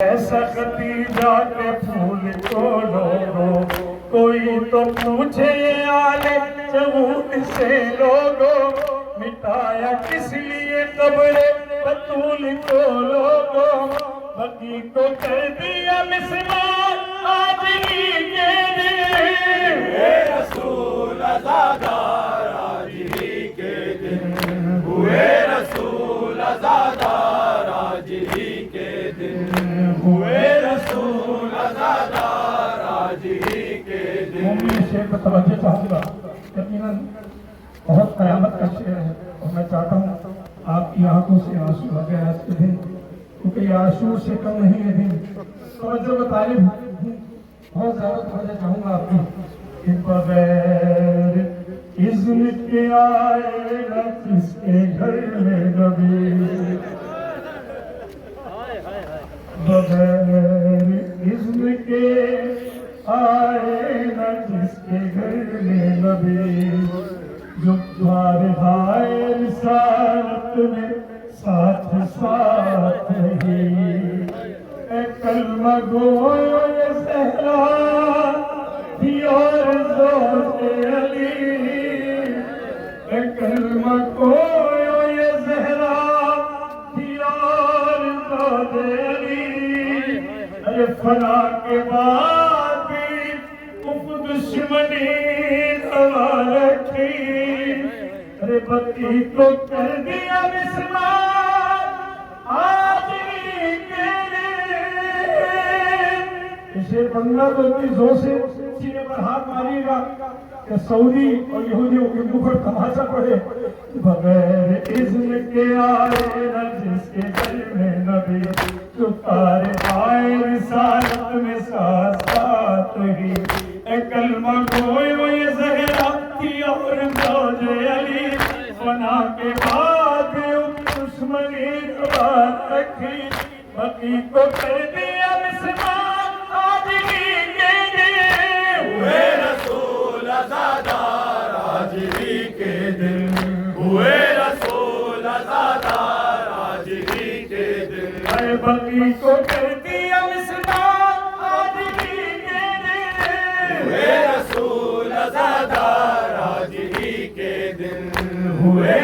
سختی جا کے پھول توڑو، کوئی تو پوچھے آلے چہود سے لوگو، مٹایا کس لیے قبر بطول کو لوگو، بقی کو کر دیا مسمار آج ہی کے دن، اے رسول ازادار آج ہی کے دن، ہوئے رسول ازادار آج ہی کے دن، ہوئے رسول ازادار آج ہی کے دن۔ مومن شعر پر توجہ چاہوں گا، یقیناً بہت قیامت کا شعر ہے، اور میں چاہتا ہوں آپ کی آنکھوں سے آنسو لگے آج کے دن، کیونکہ یہ عاشور سے کم نہیں ہے دن۔ توجہ کا طالب ہوں، بہت زیادہ توجہ چاہوں گا آپ کی کہ بغیر اذن کے آئے نہ کس کے گھر میں نبی، بغیر اذن کے آئے نہ جس کے گھر میں نبی، جو بارہائے رسالت میں ساتھ ساتھ ہی، اے کلمہ گویا یہ زہرا تھی اور زوج علی، اے کلمہ گویا یہ زہرا تھی اور زوج علی، ارے فنا کے بعد بھی کف دشمنی دوا رکھی، ارے بقی کو کر دیا مسمار آج ہی کے دن۔ یہ شعر پڑھنا تو اتنی زور سے سینے پر ہاتھ ماریے گا کہ سعودی اور یہودیوں کے منہ پر تماشا پڑے۔ بغیر اذن کے آئے نہ جس کے گھر میں نبی، جو تارے آئے رسالت میں ساتھ ساتھ ہی، اے کلمہ گوئے وہ یہ زہرا تھی اور زوج علی، فنا کے بعد دشمنی دبا رکھی، بقی کو کر دیا مسمار آج ہی کے دن، ہوئے رسول ازادار آج ہی کے دن، ہوئے رسول ازادار آج ہی کے دن، اے بقی کو کر دیا مسمار آج ہی کے دن، ہوئے رسول ازادار آج ہی کے دن، ہوئے